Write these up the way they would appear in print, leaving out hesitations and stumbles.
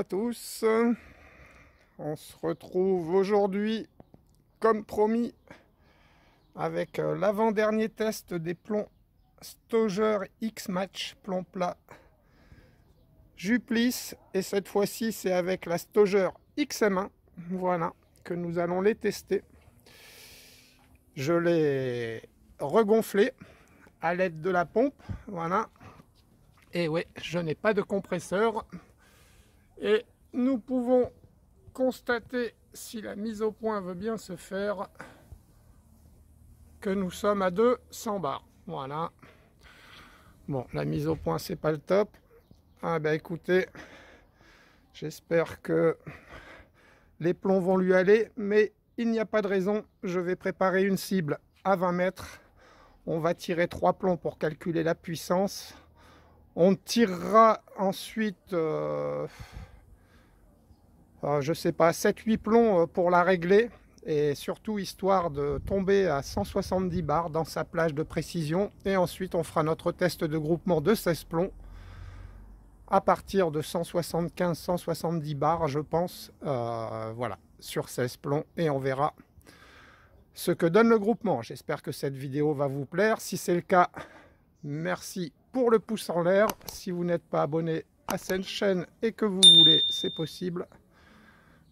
tous, on se retrouve aujourd'hui comme promis avec l'avant-dernier test des plombs Stauger X-Match plomb plat Juplis, et cette fois-ci c'est avec la Stauger XM1, voilà, que nous allons les tester. Je l'ai regonflé à l'aide de la pompe, voilà, et oui, je n'ai pas de compresseur. Et nous pouvons constater, si la mise au point veut bien se faire, que nous sommes à 200 bars. Voilà. Bon, la mise au point, c'est pas le top. Ah ben écoutez, j'espère que les plombs vont lui aller, mais il n'y a pas de raison. Je vais préparer une cible à 20 mètres. On va tirer 3 plombs pour calculer la puissance. On tirera ensuite... je sais pas, 7-8 plombs pour la régler, et surtout histoire de tomber à 170 bars dans sa plage de précision. Et ensuite on fera notre test de groupement de 16 plombs à partir de 175-170 bars, je pense, voilà, sur 16 plombs, et on verra ce que donne le groupement. J'espère que cette vidéo va vous plaire. Si c'est le cas, merci pour le pouce en l'air. Si vous n'êtes pas abonné à cette chaîne et que vous voulez, c'est possible,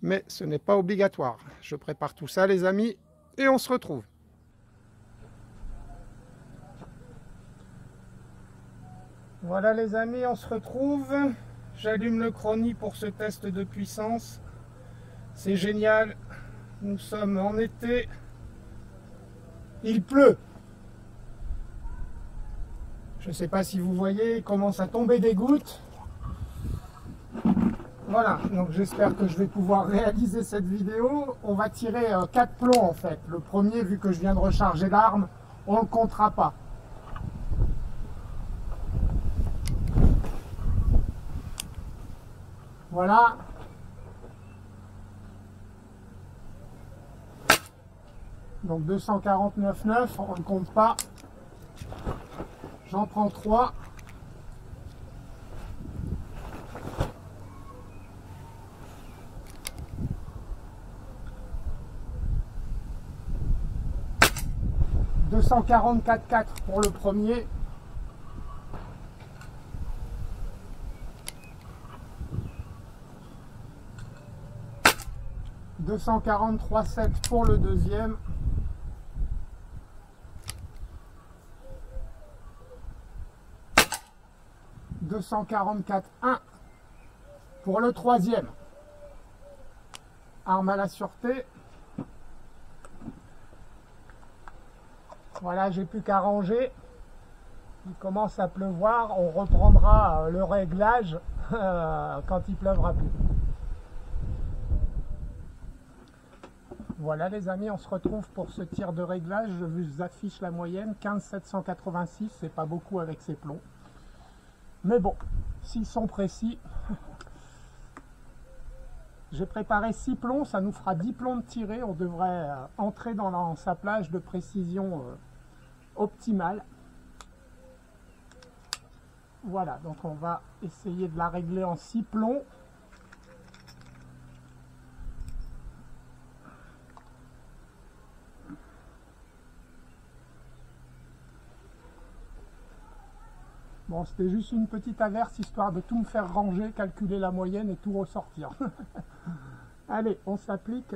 mais ce n'est pas obligatoire. Je prépare tout ça, les amis, et on se retrouve. Voilà les amis, on se retrouve. J'allume le chronie pour ce test de puissance. C'est génial. Nous sommes en été. Il pleut. Je ne sais pas si vous voyez, il commence à tomber des gouttes. Voilà, donc j'espère que je vais pouvoir réaliser cette vidéo. On va tirer 4 plombs en fait. Le premier, vu que je viens de recharger l'arme, on ne le comptera pas. Voilà. Donc 249,9, on ne compte pas. J'en prends 3. « 244,4 pour le premier. « 243,7 pour le deuxième. » 244,1 pour le troisième. Arme à la sûreté. Voilà, j'ai plus qu'à ranger. Il commence à pleuvoir. On reprendra le réglage quand il pleuvra plus. Voilà les amis, on se retrouve pour ce tir de réglage. Je vous affiche la moyenne, 15,786. C'est pas beaucoup avec ces plombs. Mais bon, s'ils sont précis, j'ai préparé 6 plombs, ça nous fera 10 plombs de tirés. On devrait entrer dans sa plage de précision optimale. Voilà, donc on va essayer de la régler en 6 plombs. Bon, c'était juste une petite averse, histoire de tout me faire ranger, calculer la moyenne et tout ressortir. Allez, on s'applique.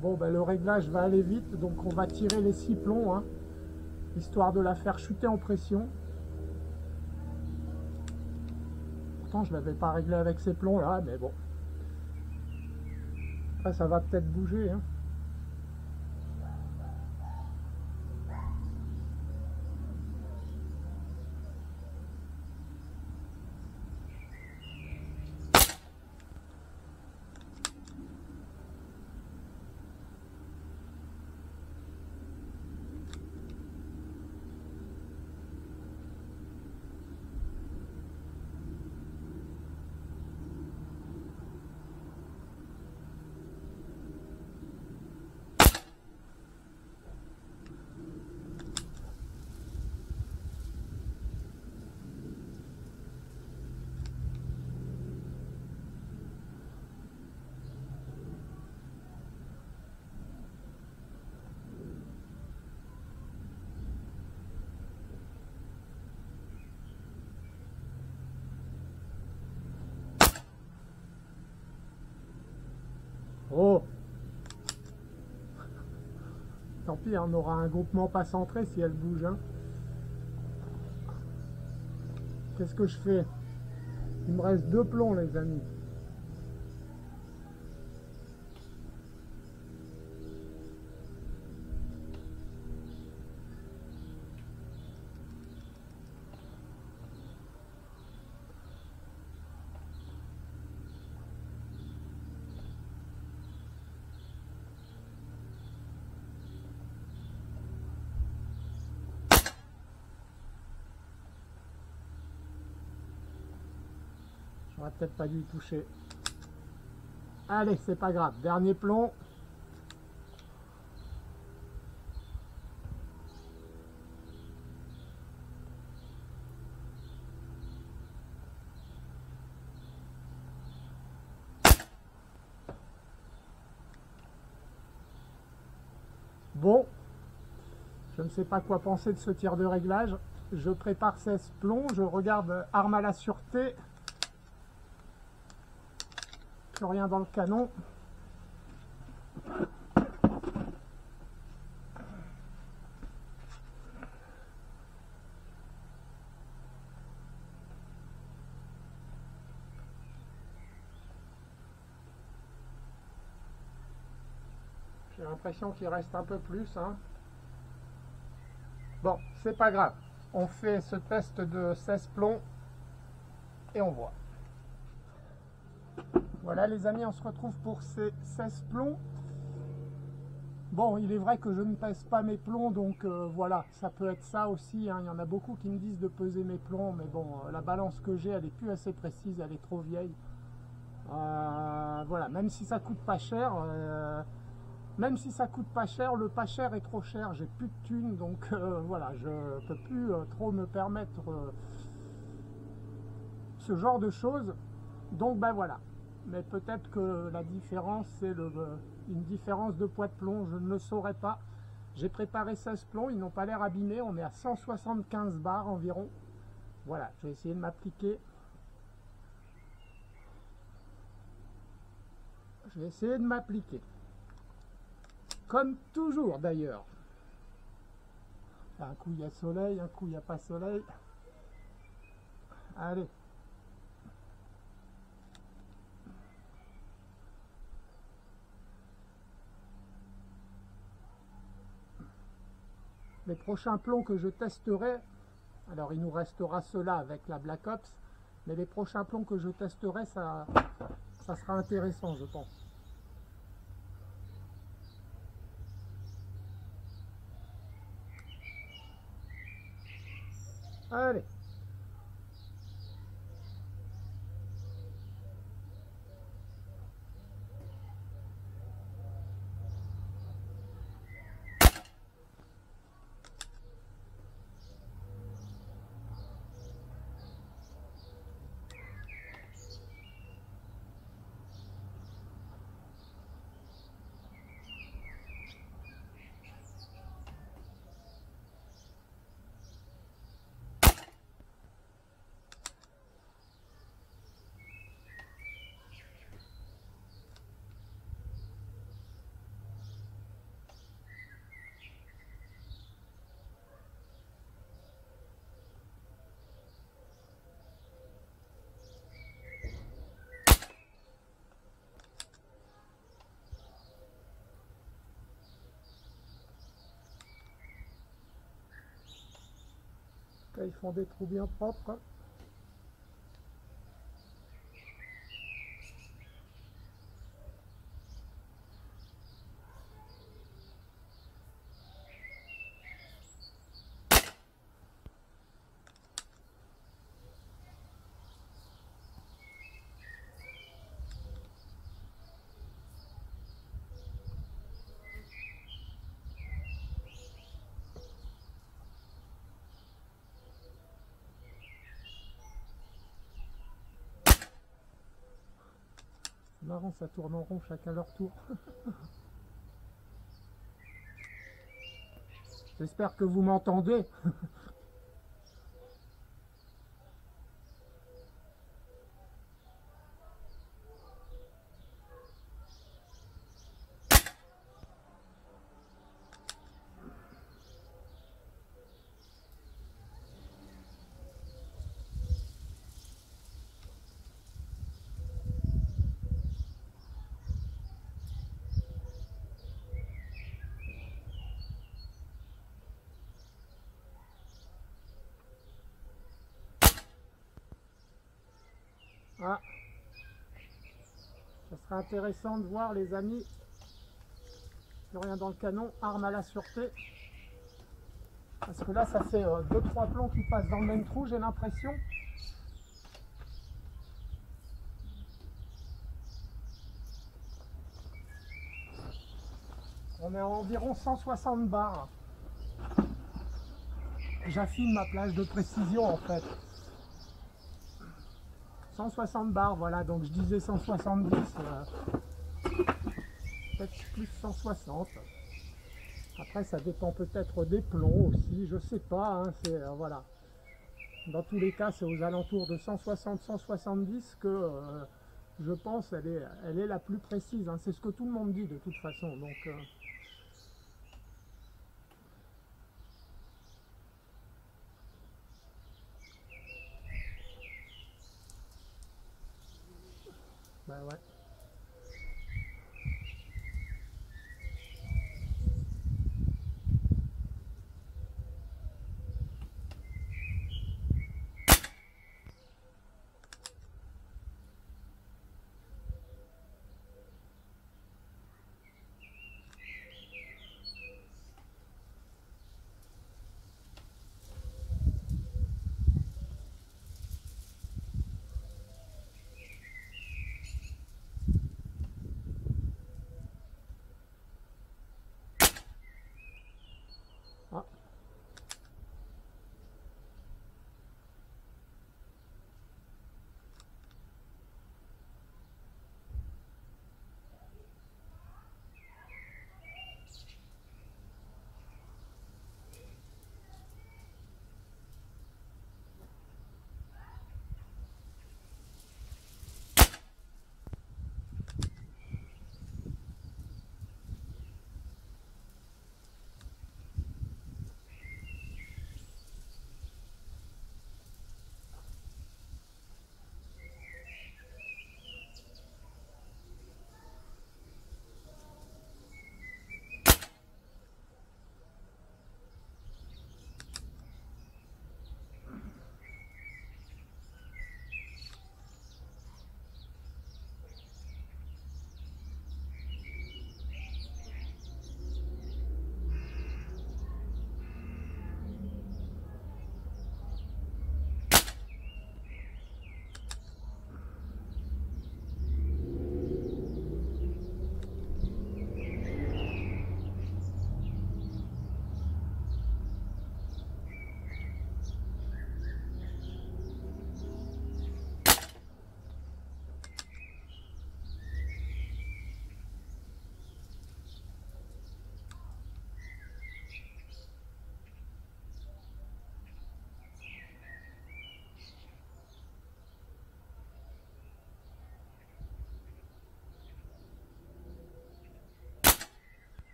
Bon, ben, le réglage va aller vite, donc on va tirer les 6 plombs, hein, histoire de la faire chuter en pression. Pourtant, je ne l'avais pas réglé avec ces plombs-là, mais bon. Après, ça va peut-être bouger, hein. Oh, tant pis, on aura un groupement pas centré si elle bouge. Hein. Qu'est-ce que je fais? Il me reste 2 plombs, les amis. J'aurais peut-être pas dû y toucher. Allez, c'est pas grave. Dernier plomb. Bon, je ne sais pas quoi penser de ce tir de réglage. Je prépare 16 plombs, je regarde arme à la sûreté. Plus rien dans le canon. J'ai l'impression qu'il reste un peu plus. Hein. Bon, c'est pas grave. On fait ce test de 16 plombs et on voit. Voilà les amis, on se retrouve pour ces 16 plombs. Bon, il est vrai que je ne pèse pas mes plombs, donc voilà, ça peut être ça aussi. Hein. Il y en a beaucoup qui me disent de peser mes plombs, mais bon, la balance que j'ai, elle est plus assez précise, elle est trop vieille. Voilà, même si ça coûte pas cher, le pas cher est trop cher. J'ai plus de thunes, donc voilà, je peux plus trop me permettre ce genre de choses. Donc ben voilà. Mais peut-être que la différence, c'est une différence de poids de plomb, je ne le saurais pas. J'ai préparé 16 plombs, ils n'ont pas l'air abîmés, on est à 175 bars environ. Voilà, je vais essayer de m'appliquer. Je vais essayer de m'appliquer. Comme toujours d'ailleurs. Un coup il y a soleil, un coup il n'y a pas soleil. Allez. Les prochains plombs que je testerai, alors il nous restera ceux-là avec la Black Ops, mais les prochains plombs que je testerai, ça sera intéressant, je pense. Allez. Là, ils font des trous bien propres. C'est marrant, ça tourne en rond chacun leur tour. J'espère que vous m'entendez. serait intéressant de voir, les amis. Plus rien dans le canon, arme à la sûreté. Parce que là, ça fait 2-3 plombs qui passent dans le même trou, j'ai l'impression. On est à environ 160 bars. J'affine ma plage de précision en fait. 160 bars, voilà, donc je disais 170. Peut-être plus 160. Après, ça dépend peut-être des plombs aussi, je sais pas. Hein, voilà. Dans tous les cas, c'est aux alentours de 160-170 que je pense elle est la plus précise. Hein. C'est ce que tout le monde dit de toute façon. Donc, ben ouais. Ah.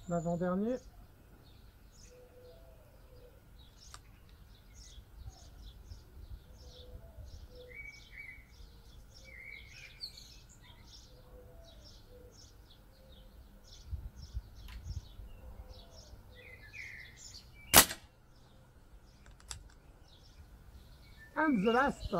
L'avant-dernier. And the last.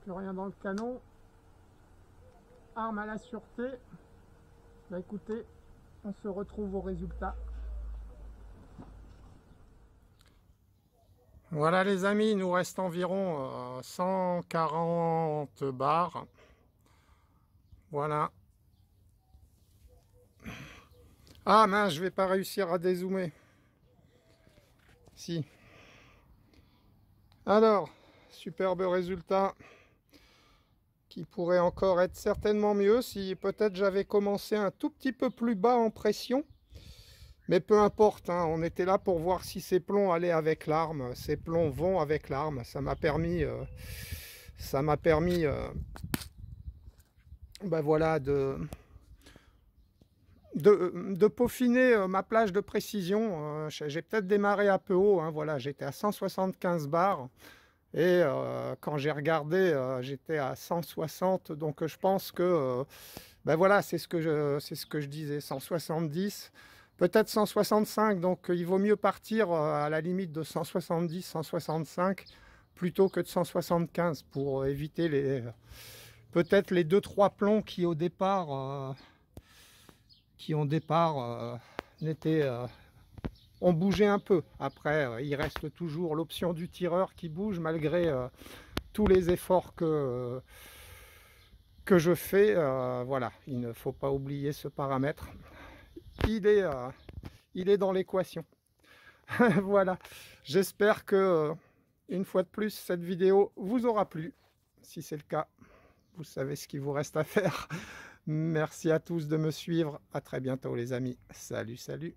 Plus rien dans le canon. Arme à la sûreté. Bah écoutez, on se retrouve au résultat. Voilà les amis, il nous reste environ 140 bars. Voilà. Ah mince, je vais pas réussir à dézoomer. Si. Alors, superbe résultat. Qui pourrait encore être certainement mieux si peut-être j'avais commencé un tout petit peu plus bas en pression. Mais peu importe, hein, on était là pour voir si ces plombs allaient avec l'arme. Ces plombs vont avec l'arme. Ça m'a permis Ça m'a permis ben voilà, de peaufiner ma plage de précision. J'ai peut-être démarré un peu haut, hein, voilà, j'étais à 175 bars et quand j'ai regardé, j'étais à 160, donc je pense que ben voilà, c'est ce que je disais, 170, peut-être 165, donc il vaut mieux partir à la limite de 170, 165 plutôt que de 175 pour éviter peut-être les 2-3 plombs qui au départ ont bougé un peu. Après, il reste toujours l'option du tireur qui bouge malgré tous les efforts que je fais. Voilà, il ne faut pas oublier ce paramètre. Il est dans l'équation. Voilà, j'espère que une fois de plus cette vidéo vous aura plu. Si c'est le cas, vous savez ce qu'il vous reste à faire. Merci à tous de me suivre. À très bientôt les amis. Salut, salut.